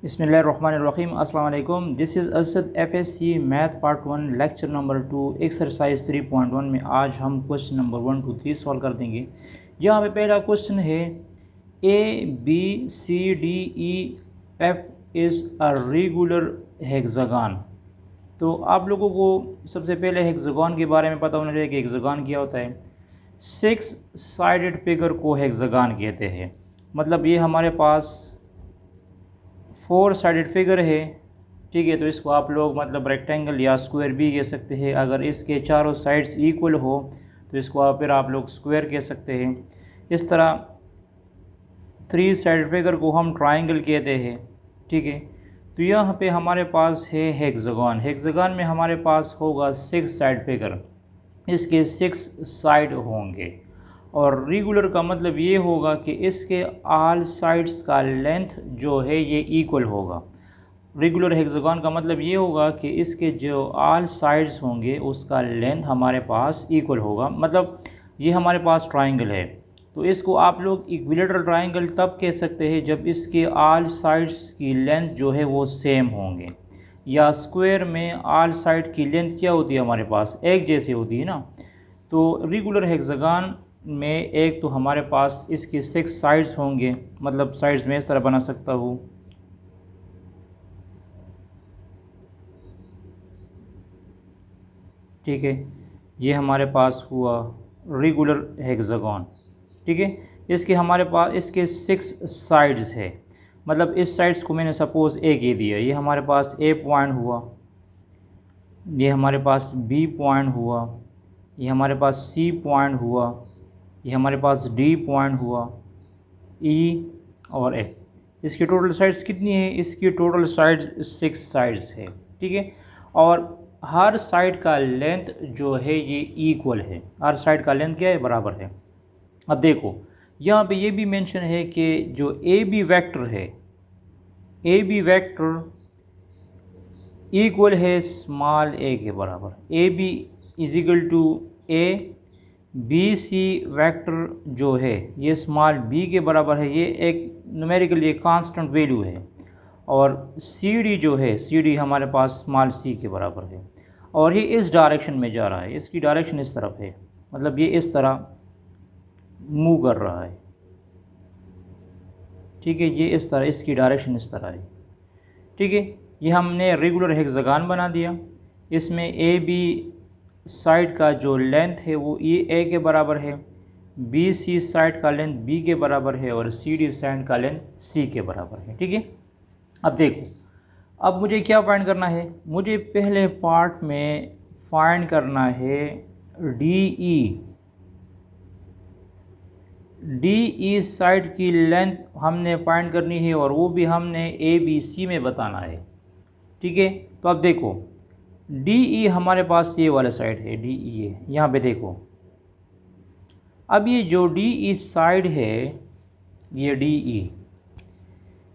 बिस्मिल्लाहिर्रहमानिर्रहीम। अस्सलाम वालेकुम। This is Asad FSC math part 1 lecture number 2 exercise 3.1 में आज हम क्वेश्चन नंबर 1 2 3 सॉल्व कर देंगे। यहाँ पे पहला क्वेश्चन है ABCDEF is a regular hexagon. तो आप लोगों को सबसे पहले हेक्सागन के बारे में पता होना चाहिए कि हेक्सागन क्या होता है। 6 साइडेड फिगर को हेक्सागन कहते हैं। मतलब ये हमारे पास 4 साइडेड फिगर है, ठीक है। तो इसको आप लोग मतलब रेक्टेंगल या स्क्वायर भी कह सकते हैं। अगर इसके चारों साइड्स इक्वल हो तो इसको फिर आप लोग स्क्वायर कह सकते हैं। इस तरह 3 साइड फिगर को हम ट्राइंगल कहते हैं, ठीक है। तो यहाँ पे हमारे पास है हेक्सागन। हेक्सागन में हमारे पास होगा 6 साइड फिगर, इसके 6 साइड होंगे। और रेगुलर का मतलब ये होगा कि इसके ऑल साइड्स का लेंथ जो है ये इक्वल होगा। रेगुलर हेक्सागन का मतलब ये होगा कि इसके जो ऑल साइड्स होंगे उसका लेंथ हमारे पास इक्वल होगा। मतलब ये हमारे पास ट्राइंगल है, तो इसको आप लोग इक्विलेटरल ट्राइंगल तब कह सकते हैं जब इसके ऑल साइड्स की लेंथ जो है वो सेम होंगे। या स्क्वायर में ऑल साइड की लेंथ क्या होती है, हमारे पास एक जैसी होती है ना। तो रेगुलर हेक्सागन में एक तो हमारे पास इसके 6 साइड्स होंगे, मतलब साइड्स में इस तरह बना सकता हूँ, ठीक है। ये हमारे पास हुआ रेगुलर हेक्सागन, ठीक है। इसके हमारे पास इसके 6 साइड्स है। मतलब इस साइड्स को मैंने सपोज़ ए कह दिया, ये हमारे पास ए पॉइंट हुआ, ये हमारे पास बी पॉइंट हुआ, ये हमारे पास सी पॉइंट हुआ, ये हमारे पास डी पॉइंट हुआ, ई और ए। इसकी टोटल साइड्स कितनी है? इसकी टोटल साइड्स 6 साइड्स है, ठीक है। और हर साइड का लेंथ जो है ये इक्वल है। हर साइड का लेंथ क्या है? बराबर है। अब देखो यहाँ पे ये भी मेंशन है कि जो ए बी वेक्टर है, ए बी वेक्टर इक्वल है स्मॉल ए के बराबर। A B is equal to A, B C vector जो है ये स्मॉल बी के बराबर है। ये एक न्यूमेरिकल ये कांस्टेंट वैल्यू है। और सी डी जो है, सी डी हमारे पास स्मॉल सी के बराबर है। और ये इस डायरेक्शन में जा रहा है, इसकी डायरेक्शन इस तरफ है, मतलब ये इस तरह मूव कर रहा है, ठीक है। ये इस तरह, इसकी डायरेक्शन इस तरह है, ठीक है। ये हमने रेगुलर हेक्सागन बना दिया। इसमें ए बी साइड का जो लेंथ है वो ए के बराबर है, बी सी साइड का लेंथ बी के बराबर है, और सी डी साइड का लेंथ सी के बराबर है, ठीक है। अब देखो, अब मुझे क्या फाइंड करना है? मुझे पहले पार्ट में फाइंड करना है डी ई। डी ई साइड की लेंथ हमने फाइंड करनी है, और वो भी हमने ए बी सी में बताना है, ठीक है। तो अब देखो, डी ई हमारे पास ये वाला साइड है, डी ई है, यहाँ पे देखो। अब ये जो डी ई साइड है, ये डी ई,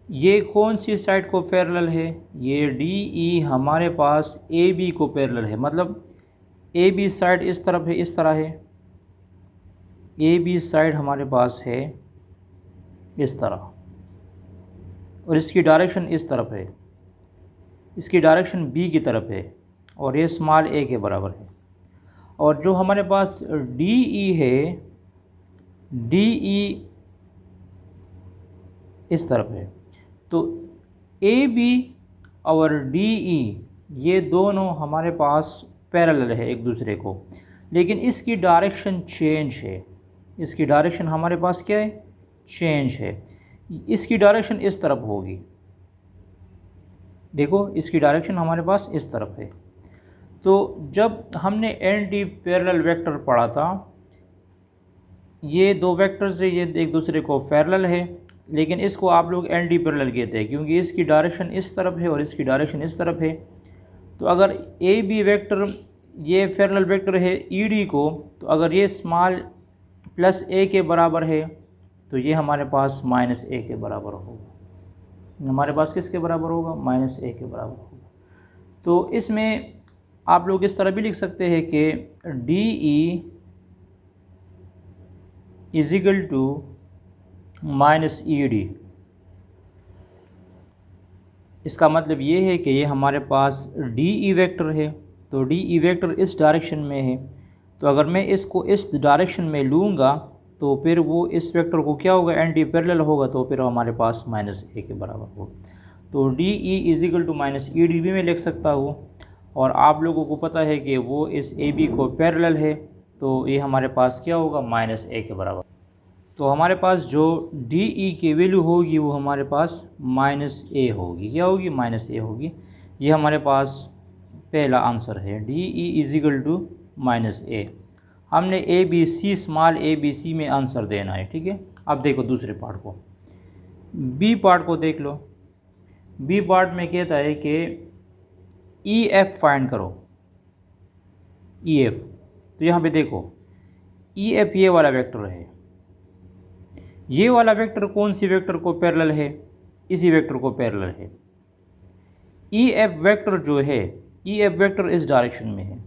ये कौन सी साइड को पैरेलल है? ये डी ई हमारे पास ए बी को पैरेलल है। मतलब ए बी साइड इस तरफ है, इस तरह है। ए बी साइड हमारे पास है इस तरह, और इसकी डायरेक्शन इस तरफ है, इसकी डायरेक्शन बी की तरफ है, और ये स्मॉल ए के बराबर है। और जो हमारे पास डी ई है, डी ई इस तरफ है। तो ए बी और डी ई ये दोनों हमारे पास पैरेलल है एक दूसरे को, लेकिन इसकी डायरेक्शन चेंज है। इसकी डायरेक्शन हमारे पास क्या है? चेंज है। इसकी डायरेक्शन इस तरफ होगी, देखो इसकी डायरेक्शन हमारे पास इस तरफ है। तो जब हमने एंटी पैरेलल वेक्टर पढ़ा था, ये दो वेक्टर्स से ये एक दूसरे को पैरेलल है, लेकिन इसको आप लोग एंटी पैरेलल कहते हैं क्योंकि इसकी डायरेक्शन इस तरफ है और इसकी डायरेक्शन इस तरफ है। तो अगर ए बी वेक्टर ये पैरेलल वेक्टर है ई डी को, तो अगर ये स्मॉल प्लस ए के बराबर है तो ये हमारे पास माइनस ए के बराबर होगा। हमारे पास किसके बराबर होगा? माइनस ए के बराबर होगा। तो इसमें आप लोग इस तरह भी लिख सकते हैं कि D E is equal to minus E D. इसका मतलब ये है कि ये हमारे पास डी ई वेक्टर है, तो डी ई वेक्टर इस डायरेक्शन में है, तो अगर मैं इसको इस डायरेक्शन में लूँगा तो फिर वो इस वेक्टर को क्या होगा, एंटी पैरेलल होगा, तो फिर हमारे पास -a के बराबर होगा। तो D E is equal to -e D B में लिख सकता हूँ, और आप लोगों को पता है कि वो इस ए बी को पैरेलल है, तो ये हमारे पास क्या होगा, -a के बराबर। तो हमारे पास जो डी ई की वैल्यू होगी वो हमारे पास -a होगी, क्या होगी, -a होगी। ये हमारे पास पहला आंसर है, D E is equal to -a। हमने A B C, small A B C में आंसर देना है, ठीक है। अब देखो दूसरे पार्ट को, बी पार्ट को देख लो। बी पार्ट में कहता है कि ई एफ फाइंड करो, ई एफ। तो यहाँ पे देखो ई एफ ये वाला वेक्टर है, ये वाला वेक्टर कौन सी वेक्टर को पैरेलल है, इसी वेक्टर को पैरेलल है। ई एफ वेक्टर जो है, ई एफ वेक्टर इस डायरेक्शन में है,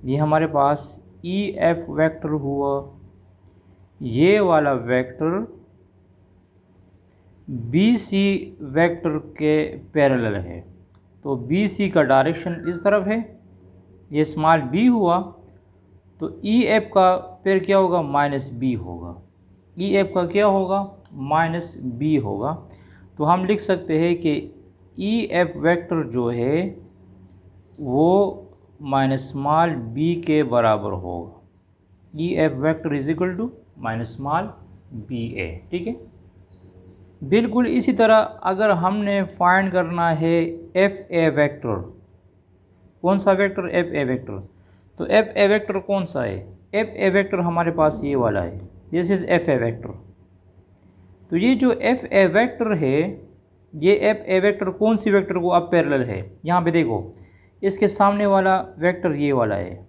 ये हमारे पास ई एफ वेक्टर हुआ, ये वाला वेक्टर बी सी वेक्टर के पैरेलल है, तो बी सी का डायरेक्शन इस तरफ है, ये स्मॉल बी हुआ, तो ई एफ का फिर क्या होगा, -b होगा। ई एफ का क्या होगा, -b होगा। तो हम लिख सकते हैं कि ई एफ वेक्टर जो है वो -b के बराबर होगा। E F vector is equal to -ba, ठीक है। बिल्कुल इसी तरह अगर हमने फाइंड करना है एफ ए वेक्टर, कौन सा वेक्टर, एफ ए वेक्टर, तो एफ ए वेक्टर कौन सा है, एफ ए वेक्टर हमारे पास ये वाला है, this is F A vector. तो ये जो एफ ए वेक्टर है, ये एफ ए वेक्टर कौन सी वेक्टर को अब पैरेलल है, यहाँ पे देखो इसके सामने वाला वेक्टर ये वाला है।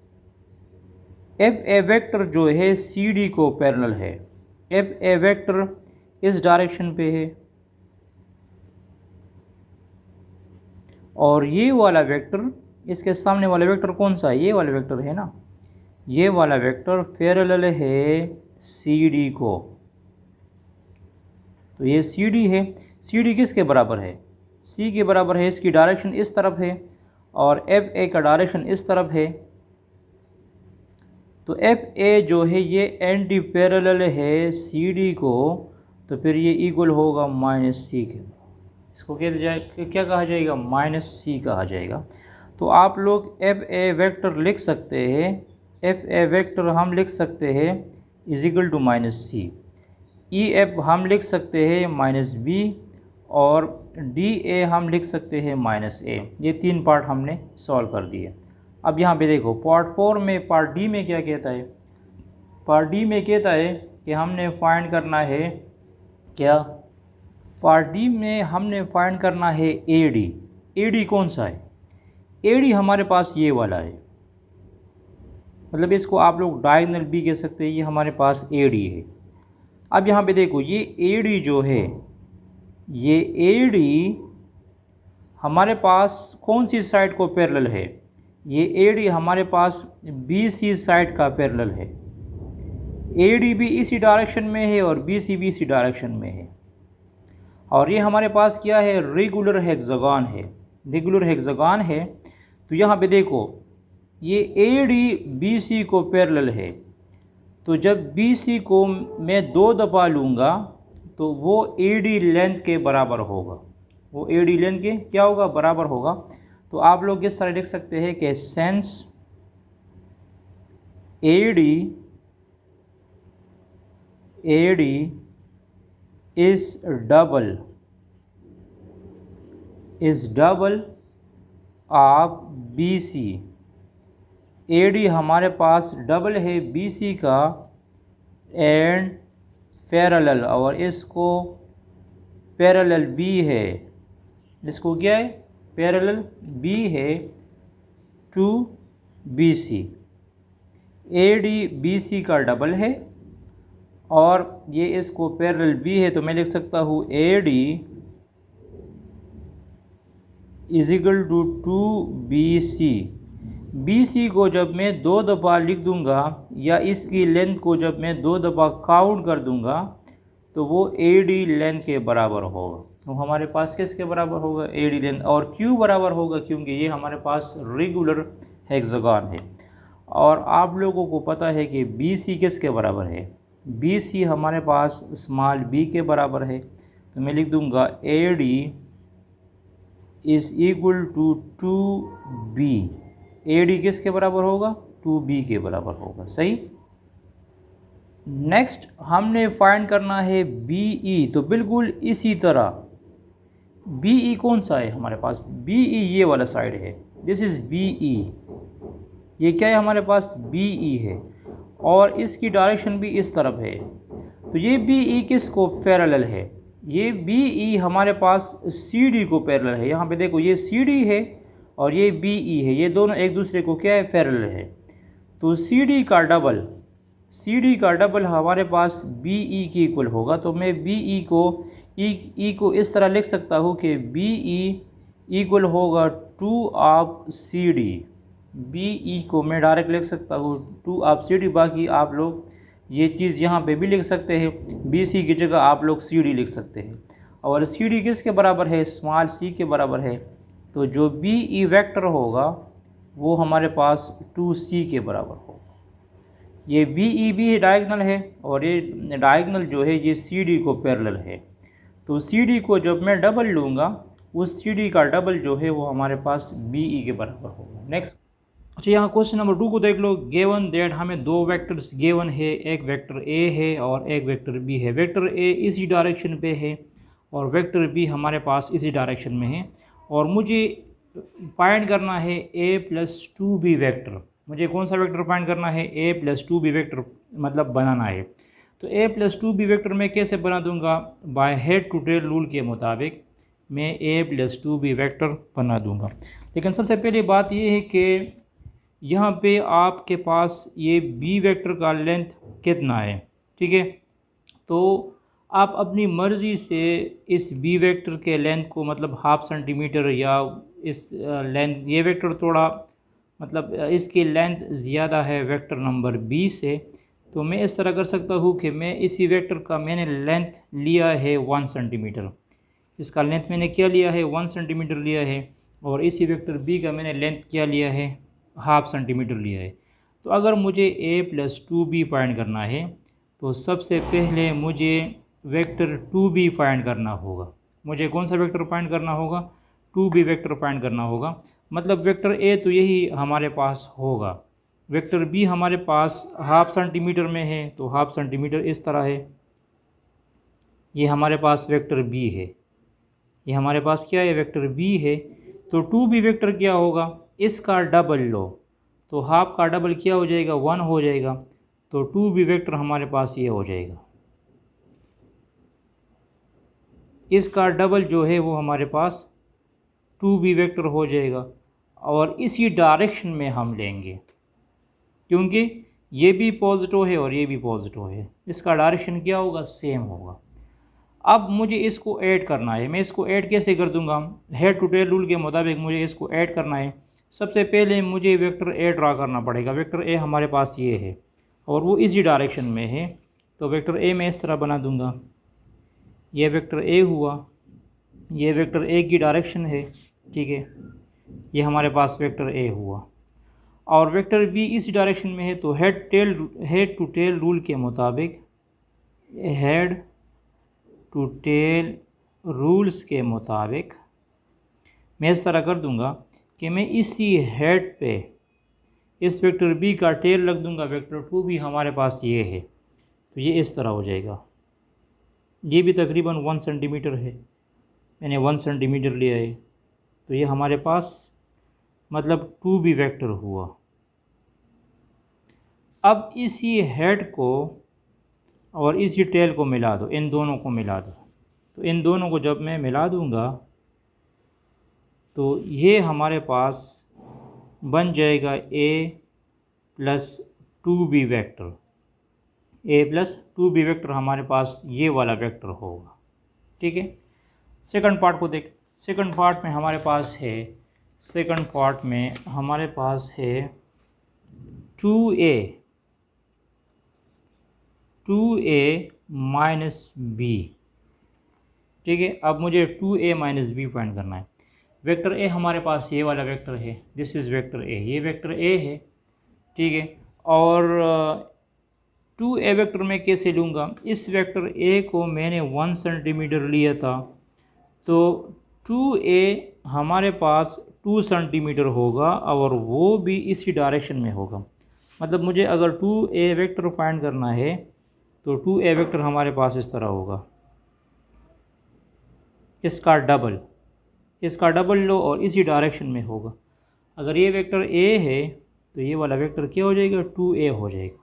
एफ ए वेक्टर जो है सी डी को पैरेलल है, एफ ए वेक्टर इस डायरेक्शन पे है, और ये वाला वेक्टर, इसके सामने वाला वेक्टर कौन सा है, ये वाला वेक्टर है ना, ये वाला वेक्टर पैरेलल है सी डी को। तो ये सी डी है, सी डी किसके बराबर है, सी के बराबर है, इसकी डायरेक्शन इस तरफ है और एफ ए का डायरेक्शन इस तरफ है। तो एफ ए जो है ये एंटी पैरेलल है सी डी को, तो फिर ये इक्वल होगा -c के, इसको क्या कहा जाएगा, -c कहा जाएगा। तो आप लोग एफ ए वेक्टर लिख सकते हैं, एफ ए वेक्टर हम लिख सकते हैं is equal to -c, E F हम लिख सकते हैं -b, और डी ए हम लिख सकते हैं -a। ये तीन पार्ट हमने सॉल्व कर दिए। अब यहाँ पे देखो पार्ट 4 में, पार्ट डी में क्या कहता है, पार्ट डी में कहता है कि हमने फाइंड करना है क्या, पार्ट डी में हमने फाइंड करना है ए डी। ए डी कौन सा है, ए डी हमारे पास ये वाला है, मतलब इसको आप लोग डायगोनल भी कह सकते हैं, ये हमारे पास ए डी है। अब यहाँ पे देखो ये ए डी जो है, ये ए डी हमारे पास कौन सी साइड को पैरेलल है, ये ए डी हमारे पास बी सी साइड का पैरेलल है। ए डी भी इसी डायरेक्शन में है और बी सी भी इसी डायरेक्शन में है, और ये हमारे पास क्या है, रेगुलर हेक्सागन है, रेगुलर हेक्सागन है। तो यहाँ पे देखो ये ए डी बी सी को पैरेलल है, तो जब बी सी को मैं 2 दफ़ा लूँगा तो वो ए डी लेंथ के बराबर होगा, वो ए डी लेंथ के क्या होगा, बराबर होगा। तो आप लोग इस तरह लिख सकते हैं कि since A D is double of B C. A D हमारे पास डबल है बी सी का एंड पैरेलल, और इसको पैरेलल बी है, इसको क्या है, पैरेलल बी है to B C. A D B C का डबल है और ये इसको पैरेलल बी है, तो मैं लिख सकता हूँ A D is equal to B C. B C को जब मैं 2 दफ़ा लिख दूंगा, या इसकी लेंथ को जब मैं 2 दफ़ा काउंट कर दूंगा, तो वो ए डी लेंथ के बराबर होगा। तो हमारे पास किसके बराबर होगा, AD लेंथ, और क्यों बराबर होगा, क्योंकि ये हमारे पास रेगुलर हेक्सागन है। और आप लोगों को पता है कि BC किसके बराबर है, BC हमारे पास स्मॉल b के बराबर है। तो मैं लिख दूंगा AD is equal to 2B। AD किसके बराबर होगा, 2B के बराबर होगा, सही। नेक्स्ट हमने फाइंड करना है BE। तो बिल्कुल इसी तरह BE कौन सा है हमारे पास, BE ये वाला साइड है, दिस इज़ BE। ये क्या है हमारे पास, BE है, और इसकी डायरेक्शन भी इस तरफ है। तो ये BE किसको पैरेलल है, ये BE हमारे पास CD को पैरेलल है। यहाँ पे देखो ये CD है और ये BE है, ये दोनों एक दूसरे को क्या है, पैरेलल है। तो CD का डबल हमारे पास BE की इक्वल होगा। तो मैं BE को E को इस तरह लिख सकता हूँ कि BE इक्वल होगा 2 ऑफ CD। BE को मैं डायरेक्ट लिख सकता हूँ 2 ऑफ CD। बाकी आप लोग ये चीज़ यहाँ पे भी लिख सकते हैं, BC की जगह आप लोग CD लिख सकते हैं। और CD किसके बराबर है, स्मॉल c के बराबर है। तो जो BE वेक्टर होगा वो हमारे पास 2C के बराबर होगा। ये BE भी डायगोनल है और ये डायगोनल जो है ये CD को पैरेलल है। तो CD को जब मैं डबल लूँगा, उस CD का डबल जो है वो हमारे पास BE के बराबर होगा। नेक्स्ट, अच्छा यहाँ क्वेश्चन नंबर 2 को देख लो। गिवन दैट हमें दो वेक्टर्स गिवन है, एक वेक्टर A है और एक वेक्टर B है। वेक्टर A इसी डायरेक्शन पे है और वेक्टर B हमारे पास इसी डायरेक्शन में है, और मुझे फाइंड करना है A प्लस 2B वेक्टर। मुझे कौन सा वेक्टर फाइंड करना है, A प्लस 2B वेक्टर मतलब बनाना है। तो A प्लस 2B वेक्टर मैं कैसे बना दूंगा, by head to tail rule के मुताबिक मैं A प्लस 2B वेक्टर बना दूंगा। लेकिन सबसे पहले बात यह है कि यहाँ पे आपके पास ये B वेक्टर का लेंथ कितना है, ठीक है। तो आप अपनी मर्ज़ी से इस B वेक्टर के लेंथ को मतलब ½ सेंटीमीटर या इस लेंथ, ये वेक्टर थोड़ा मतलब इसकी लेंथ ज़्यादा है वेक्टर नंबर B से, तो मैं इस तरह कर सकता हूँ कि मैं इसी वेक्टर का मैंने लेंथ लिया है 1 सेंटीमीटर। इसका लेंथ मैंने क्या लिया है, 1 सेंटीमीटर लिया है, और इसी वेक्टर B का मैंने लेंथ क्या लिया है, ½ सेंटीमीटर लिया है। तो अगर मुझे A प्लस 2B फाइंड करना है तो सबसे पहले मुझे वेक्टर 2B फाइंड करना होगा। मुझे कौन सा वेक्टर फाइंड करना होगा, 2B वेक्टर फाइंड करना होगा। मतलब वेक्टर A तो यही हमारे पास होगा, वेक्टर B हमारे पास ½ सेंटीमीटर में है, तो ½ सेंटीमीटर इस तरह है। ये हमारे पास वेक्टर B है, ये हमारे पास क्या है, वेक्टर B है। तो 2B वेक्टर क्या होगा, इसका डबल लो, तो ½ का डबल क्या हो जाएगा, 1 हो जाएगा। तो 2B वेक्टर हमारे पास ये हो जाएगा, इसका डबल जो है वो हमारे पास 2B वेक्टर हो जाएगा। और इसी डायरेक्शन में हम लेंगे क्योंकि ये भी पॉजिटिव है और ये भी पॉजिटिव है, इसका डायरेक्शन क्या होगा, सेम होगा। अब मुझे इसको ऐड करना है, मैं इसको ऐड कैसे कर दूंगा, हेड टू टेल रूल के मुताबिक मुझे इसको ऐड करना है। सबसे पहले मुझे वेक्टर ए ड्रा करना पड़ेगा। वेक्टर ए हमारे पास ये है और वो इसी डायरेक्शन में है, तो वेक्टर ए मैं इस तरह बना दूंगा। ये वेक्टर ए हुआ, ये वेक्टर ए की डायरेक्शन है, ठीक है। ये हमारे पास वेक्टर ए हुआ, और वेक्टर बी इस डायरेक्शन में है। तो हेड टू टेल रूल के मुताबिक, हेड टू टेल रूल्स के मुताबिक मैं इस तरह कर दूंगा कि मैं इसी हेड पे इस वेक्टर बी का टेल रख दूंगा। वेक्टर 2 भी हमारे पास ये है, तो ये इस तरह हो जाएगा। ये भी तकरीबन 1 सेंटीमीटर है, मैंने 1 सेंटीमीटर लिया है, तो ये हमारे पास मतलब 2B वेक्टर हुआ। अब इसी हेड को और इसी टेल को मिला दो, इन दोनों को मिला दो। तो इन दोनों को जब मैं मिला दूंगा तो ये हमारे पास बन जाएगा A plus 2B vector. A plus 2B vector हमारे पास ये वाला वेक्टर होगा, ठीक है। सेकंड पार्ट को देख, सेकंड पार्ट में हमारे पास है, सेकंड पार्ट में हमारे पास है 2A माइनस B। ठीक है। अब मुझे 2a माइनस बी फाइंड करना है। वेक्टर ए हमारे पास ये वाला वेक्टर है, दिस इज़ वेक्टर ए, ये वेक्टर ए है, ठीक है। और 2a वेक्टर मैं कैसे लूँगा, इस वेक्टर ए को मैंने 1 सेंटीमीटर लिया था, तो 2a हमारे पास 2 सेंटीमीटर होगा और वो भी इसी डायरेक्शन में होगा। मतलब मुझे अगर 2a वेक्टर फाइंड करना है तो 2a वेक्टर हमारे पास इस तरह होगा, इसका डबल लो और इसी डायरेक्शन में होगा। अगर ये वेक्टर a है तो ये वाला वेक्टर क्या हो जाएगा, 2a हो जाएगा।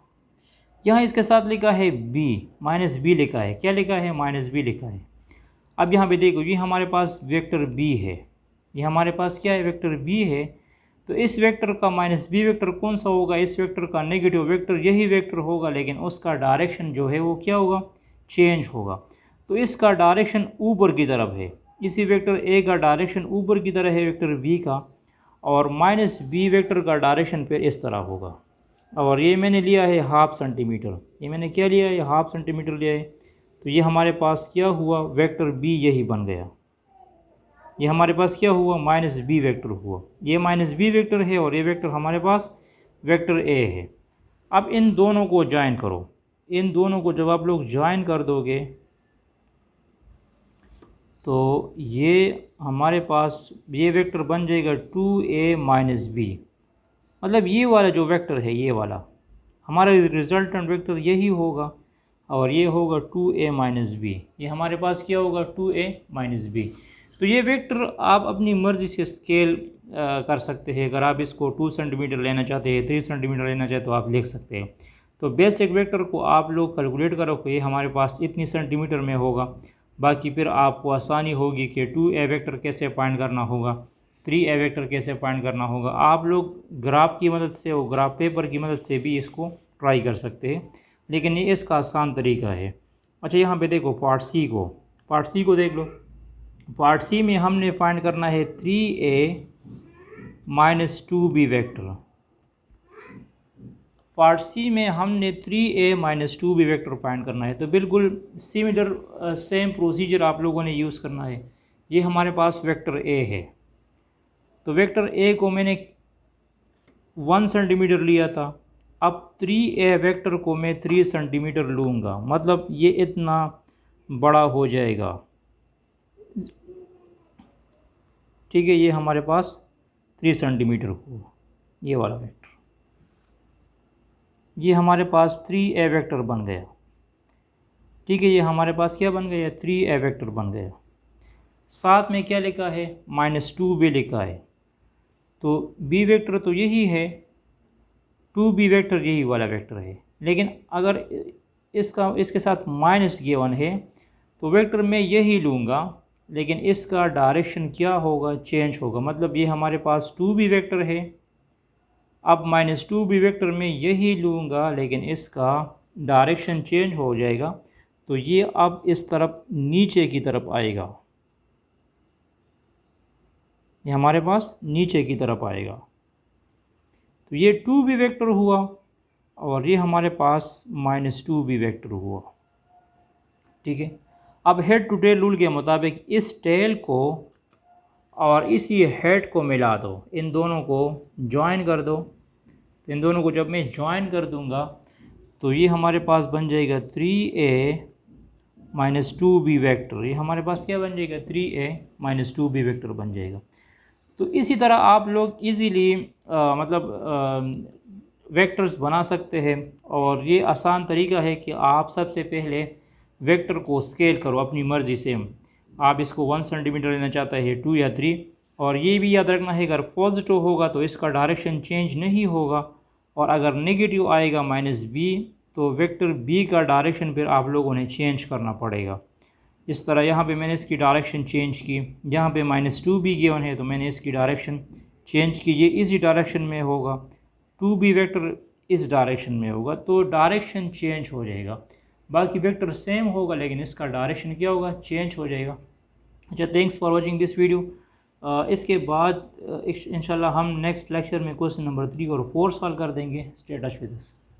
यहाँ इसके साथ लिखा है b, माइनस बी लिखा है, क्या लिखा है, माइनस बी लिखा है। अब यहाँ पे देखो, ये हमारे पास वेक्टर b है, ये हमारे पास क्या है, वेक्टर b है। तो इस वेक्टर का माइनस बी वेक्टर कौन सा होगा, इस वेक्टर का नेगेटिव वेक्टर यही वेक्टर होगा, लेकिन उसका डायरेक्शन जो है वो क्या होगा, चेंज होगा। तो इसका डायरेक्शन ऊपर की तरफ है, इसी वेक्टर ए का डायरेक्शन ऊपर की तरह है वेक्टर बी का, और माइनस बी वेक्टर का डायरेक्शन फिर इस तरह होगा। और ये मैंने लिया है 1/2 सेंटीमीटर, ये मैंने क्या लिया है, 1/2 सेंटीमीटर लिया है। तो ये हमारे पास क्या हुआ, वेक्टर बी यही बन गया। ये हमारे पास क्या हुआ, माइनस बी वेक्टर हुआ। ये माइनस बी वेक्टर है और ये वेक्टर हमारे पास वेक्टर ए है। अब इन दोनों को ज्वाइन करो, इन दोनों को जब आप लोग ज्वाइन कर दोगे तो ये हमारे पास ये वेक्टर बन जाएगा 2a माइनस बी। मतलब ये वाला जो वेक्टर है, ये वाला हमारा रिजल्टेंट वेक्टर यही होगा, और ये होगा 2a माइनस बी। ये हमारे पास क्या होगा, 2a माइनस बी। तो ये वेक्टर आप अपनी मर्ज़ी से स्केल कर सकते हैं। अगर आप इसको 2 सेंटीमीटर लेना चाहते हैं, 3 सेंटीमीटर लेना चाहते तो आप लिख सकते हैं। तो बेसिक वेक्टर को आप लोग कैलकुलेट करो कि ये हमारे पास इतनी सेंटीमीटर में होगा। बाकी फिर आपको आसानी होगी कि 2a वेक्टर कैसे फाइंड करना होगा, 3a वेक्टर कैसे फाइंड करना होगा। आप लोग ग्राफ की मदद से और ग्राफ पेपर की मदद से भी इसको ट्राई कर सकते हैं, लेकिन ये इसका आसान तरीका है। अच्छा, यहाँ पे देखो पार्ट सी को देख लो। पार्ट सी में हमने फाइंड करना है 3a minus 2b vector. Part सी में हमने 3a minus 2b vector find करना है। तो बिल्कुल सिमिलर सेम प्रोसीजर आप लोगों ने यूज़ करना है। ये हमारे पास वेक्टर a है, तो वेक्टर a को मैंने 1 सेंटीमीटर लिया था। अब 3a वेक्टर को मैं 3 सेंटीमीटर लूँगा, मतलब ये इतना बड़ा हो जाएगा, ठीक है। ये हमारे पास 3 सेंटीमीटर हुआ, ये वाला वेक्टर, ये हमारे पास 3a वेक्टर बन गया, ठीक है। ये हमारे पास क्या बन गया, 3a वेक्टर बन गया। साथ में क्या लिखा है, माइनस 2b लिखा है। तो b वेक्टर तो यही है, 2b वेक्टर यही वाला वेक्टर है, लेकिन अगर इसके साथ माइनस गिवन है तो वेक्टर मैं यही लूँगा, लेकिन इसका डायरेक्शन क्या होगा, चेंज होगा। मतलब ये हमारे पास 2b वेक्टर है, अब माइनस 2b वेक्टर में यही लूँगा, लेकिन इसका डायरेक्शन चेंज हो जाएगा। तो ये अब इस तरफ नीचे की तरफ आएगा, ये हमारे पास नीचे की तरफ आएगा। तो ये 2b वेक्टर हुआ और ये हमारे पास माइनस 2b वेक्टर हुआ, ठीक है। अब हेड टू टेल रूल के मुताबिक इस टेल को और इसी हेड को मिला दो, इन दोनों को ज्वाइन कर दो। तो इन दोनों को जब मैं ज्वाइन कर दूंगा तो ये हमारे पास बन जाएगा 3a माइनस 2b वेक्टर। ये हमारे पास क्या बन जाएगा, 3a माइनस 2b वेक्टर बन जाएगा। तो इसी तरह आप लोग इजीली वेक्टर्स बना सकते हैं, और ये आसान तरीका है कि आप सबसे पहले वेक्टर को स्केल करो अपनी मर्ज़ी से। आप इसको 1 सेंटीमीटर लेना चाहते हैं, 2 या 3। और ये भी याद रखना है, अगर पॉजिटिव होगा तो इसका डायरेक्शन चेंज नहीं होगा, और अगर नेगेटिव आएगा माइनस b तो वेक्टर b का डायरेक्शन फिर आप लोगों ने चेंज करना पड़ेगा। इस तरह यहाँ पे मैंने इसकी डायरेक्शन चेंज की, यहाँ पे माइनस 2b गिवन है तो मैंने इसकी डायरेक्शन चेंज की, ये इसी डायरेक्शन में होगा, 2b वेक्टर इस डायरेक्शन में होगा, तो डायरेक्शन चेंज हो जाएगा। बाकी वेक्टर सेम होगा, लेकिन इसका डायरेक्शन क्या होगा, चेंज हो जाएगा। अच्छा, thanks for watching this video. इसके बाद इंशाल्लाह हम नेक्स्ट लेक्चर में क्वेश्चन नंबर 3 और 4 सॉल्व कर देंगे। Stay touch with us.